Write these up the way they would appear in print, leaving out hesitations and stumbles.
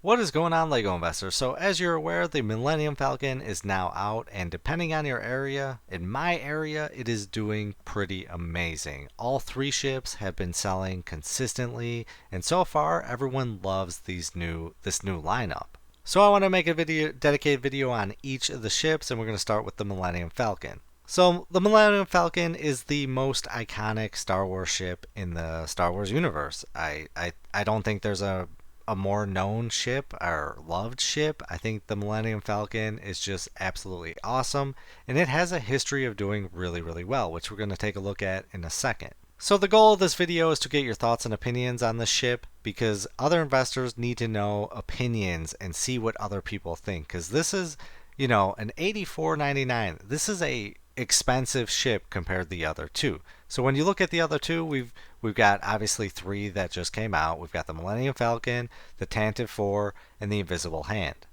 What is going on, LEGO investors? So as you're aware, the Millennium Falcon is now out, and depending on your area, in my area, it is doing pretty amazing. All three ships have been selling consistently, and so far everyone loves this new lineup. So I want to make a dedicated video on each of the ships, and we're going to start with the Millennium Falcon. So the Millennium Falcon is the most iconic Star Wars ship in the Star Wars universe. I don't think there's a more known ship or loved ship. I think the Millennium Falcon is just absolutely awesome, and it has a history of doing really well, which we're going to take a look at in a second. So the goal of this video is to get your thoughts and opinions on this ship, because other investors need to know opinions and see what other people think, because this is, an $84.99. This is a expensive ship compared to the other two. So when you look at the other two, we've got obviously three that just came out. We've got the Millennium Falcon, the Tantive 4, and the Invisible Hand.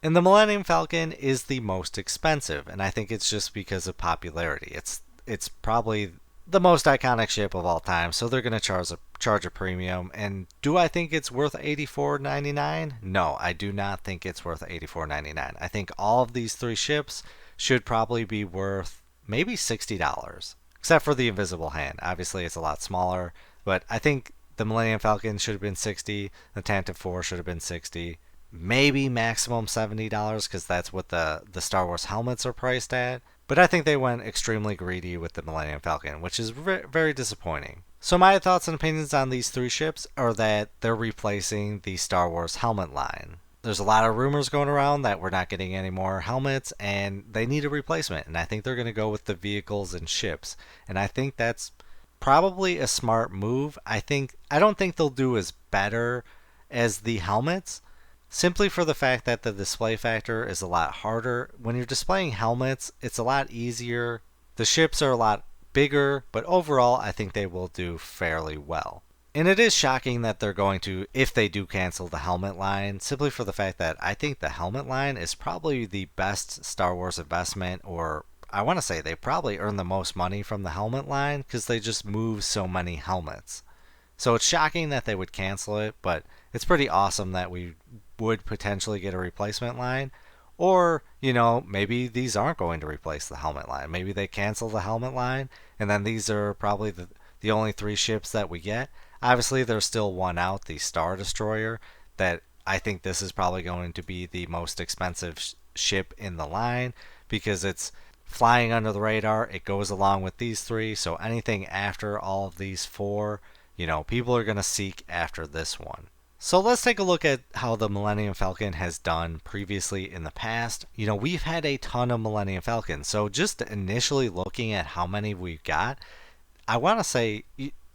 And the Millennium Falcon is the most expensive, and I think it's just because of popularity. It's probably the most iconic ship of all time, so they're going to charge a premium. And do I think it's worth $84.99? No, I do not think it's worth $84.99. I think all of these three ships should probably be worth maybe $60, except for the Invisible Hand. Obviously, it's a lot smaller, but I think the Millennium Falcon should have been $60, the Tantive 4 should have been $60, maybe maximum $70, because that's what the Star Wars helmets are priced at. But I think they went extremely greedy with the Millennium Falcon, which is very disappointing. So my thoughts and opinions on these three ships are that they're replacing the Star Wars helmet line. There's a lot of rumors going around that we're not getting any more helmets, and they need a replacement. And I think they're going to go with the vehicles and ships. And I think that's probably a smart move. I don't think they'll do as better as the helmets, simply for the fact that the display factor is a lot harder. When you're displaying helmets, it's a lot easier. The ships are a lot bigger, but overall, I think they will do fairly well. And it is shocking that they're going to, if they do cancel the helmet line, simply for the fact that I think the helmet line is probably the best Star Wars investment, or I want to say they probably earn the most money from the helmet line because they just move so many helmets. So it's shocking that they would cancel it, but it's pretty awesome that we would potentially get a replacement line. Or, maybe these aren't going to replace the helmet line. Maybe they cancel the helmet line, and then these are probably the only three ships that we get. Obviously, there's still one out, the Star Destroyer, that I think this is probably going to be the most expensive ship in the line because it's flying under the radar. It goes along with these three, so anything after all of these four, people are going to seek after this one. So let's take a look at how the Millennium Falcon has done previously in the past. We've had a ton of Millennium Falcons, so just initially looking at how many we've got, I want to say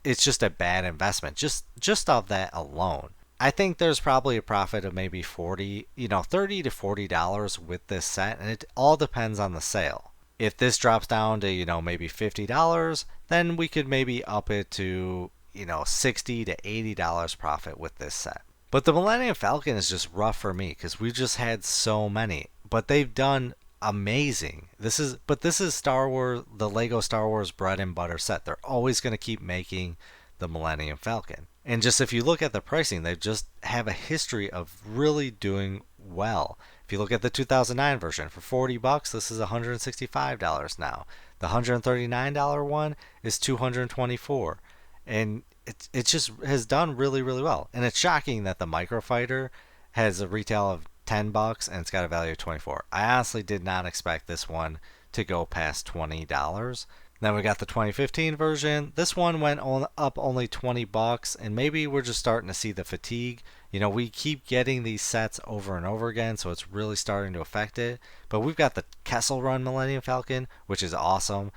it's just a bad investment, just off that alone. I think there's probably a profit of maybe $30 to $40 with this set, and it all depends on the sale. If this drops down to, maybe $50, then we could maybe up it to, $60 to $80 profit with this set. But the Millennium Falcon is just rough for me because we've just had so many, but they've done amazing. This is Star Wars, the Lego Star Wars bread and butter set. They're always going to keep making the Millennium Falcon. And just if you look at the pricing, they just have a history of really doing well. If you look at the 2009 version for $40, this is $165 now. The $139 one is $224. And it just has done really well. And it's shocking that the Microfighter has a retail of $10 and it's got a value of $24. I honestly did not expect this one to go past $20. Then we got the 2015 version. This one went up only $20, and maybe we're just starting to see the fatigue. We keep getting these sets over and over again, so it's really starting to affect it. But we've got the Kessel Run Millennium Falcon, which is awesome,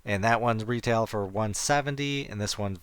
and that one's retail for $170, and this one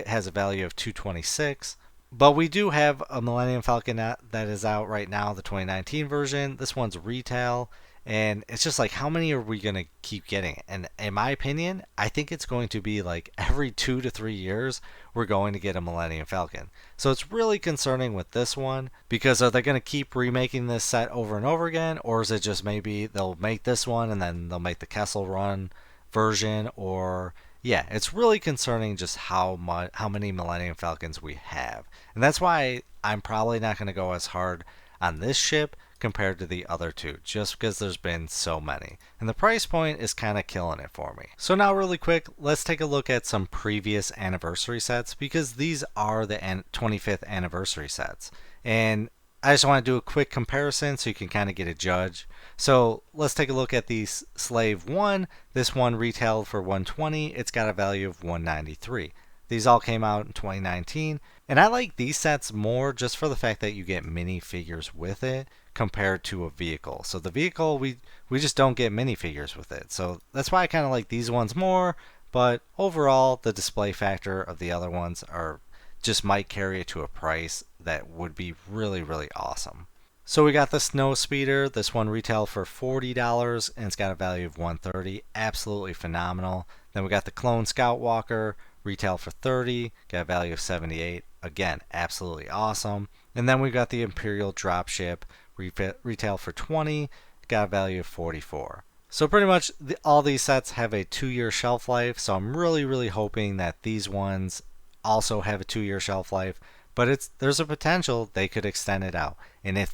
has a value of $226. But we do have a Millennium Falcon that is out right now, the 2019 version. This one's retail, and it's just like, how many are we going to keep getting? And in my opinion, I think it's going to be like every 2 to 3 years, we're going to get a Millennium Falcon. So it's really concerning with this one, because are they going to keep remaking this set over and over again? Or is it just maybe they'll make this one and then they'll make the Kessel Run version? Or yeah, it's really concerning just how many Millennium Falcons we have. And that's why I'm probably not going to go as hard on this ship compared to the other two, just because there's been so many. And the price point is kind of killing it for me. So now really quick, let's take a look at some previous anniversary sets, because these are the 25th anniversary sets. And I just want to do a quick comparison so you can kind of get a judge. So let's take a look at the Slave 1. This one retailed for $120. It's got a value of $193. These all came out in 2019. And I like these sets more just for the fact that you get minifigures with it compared to a vehicle. So the vehicle, we just don't get minifigures with it. So that's why I kind of like these ones more. But overall, the display factor of the other ones are just might carry it to a price that would be really, really awesome. So we got the Snow Speeder. This one retailed for $40 and it's got a value of $130. Absolutely phenomenal. Then we got the Clone Scout Walker, retail for $30, got a value of $78. Again, absolutely awesome. And then we got the Imperial Dropship, retail for $20, got a value of $44. So pretty much all these sets have a 2-year shelf life. So I'm really, really hoping that these ones also have a 2-year shelf life, but there's a potential they could extend it out. And if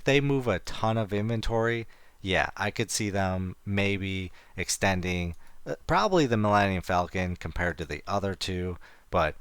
they move a ton of inventory, yeah, I could see them maybe extending probably the Millennium Falcon compared to the other two, but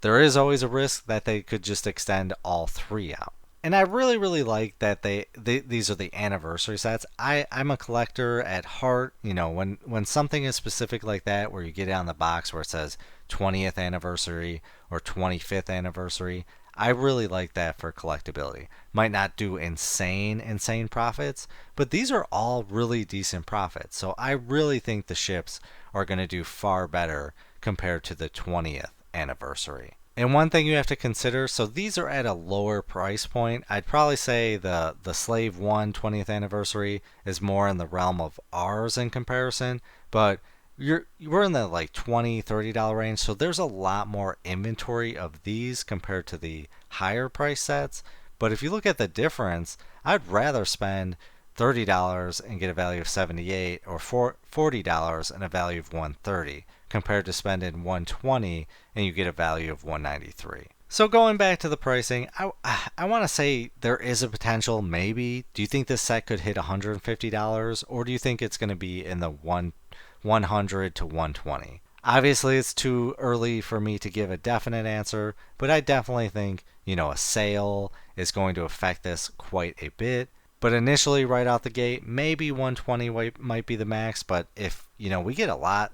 there is always a risk that they could just extend all three out. And I really, really like that these are the anniversary sets. I'm a collector at heart. You know, when something is specific like that, where you get it on the box where it says 20th anniversary or 25th anniversary, I really like that for collectability. Might not do insane profits, but these are all really decent profits. So I really think the ships are going to do far better compared to the 20th anniversary. And one thing you have to consider, so these are at a lower price point. I'd probably say the Slave 1 20th anniversary is more in the realm of ours in comparison, but we're in the like $20-$30 range, so there's a lot more inventory of these compared to the higher price sets. But if you look at the difference, I'd rather spend $30 and get a value of $78 or $40 and a value of $130 compared to spending $120 and you get a value of $193. So going back to the pricing, I want to say there is a potential maybe. Do you think this set could hit $150 or do you think it's going to be in the 100 to 120? Obviously, it's too early for me to give a definite answer, but I definitely think, a sale is going to affect this quite a bit. But initially, right out the gate, maybe 120 might be the max. But if, we get a lot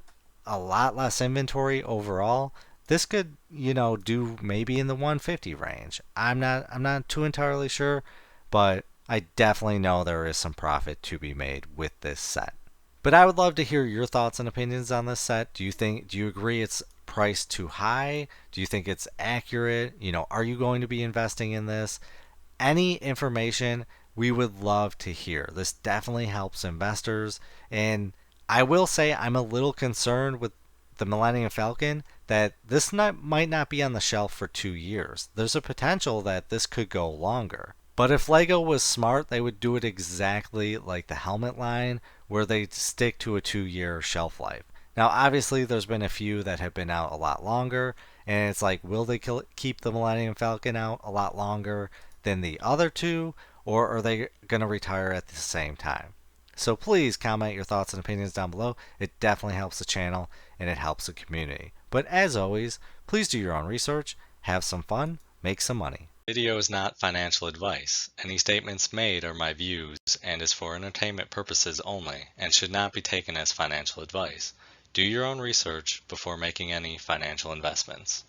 less inventory overall, this could, do maybe in the 150 range. I'm not too entirely sure, but I definitely know there is some profit to be made with this set. But I would love to hear your thoughts and opinions on this set. Do you agree it's priced too high? Do you think it's accurate? Are you going to be investing in this? Any information we would love to hear. This definitely helps investors. And I will say I'm a little concerned with the Millennium Falcon that this might not be on the shelf for 2 years. There's a potential that this could go longer. But if LEGO was smart, they would do it exactly like the helmet line, where they stick to a 2-year shelf life. Now, obviously, there's been a few that have been out a lot longer, and it's like, will they keep the Millennium Falcon out a lot longer than the other two, or are they going to retire at the same time? So please comment your thoughts and opinions down below. It definitely helps the channel, and it helps the community. But as always, please do your own research, have some fun, make some money. Video is not financial advice. Any statements made are my views and is for entertainment purposes only and should not be taken as financial advice. Do your own research before making any financial investments.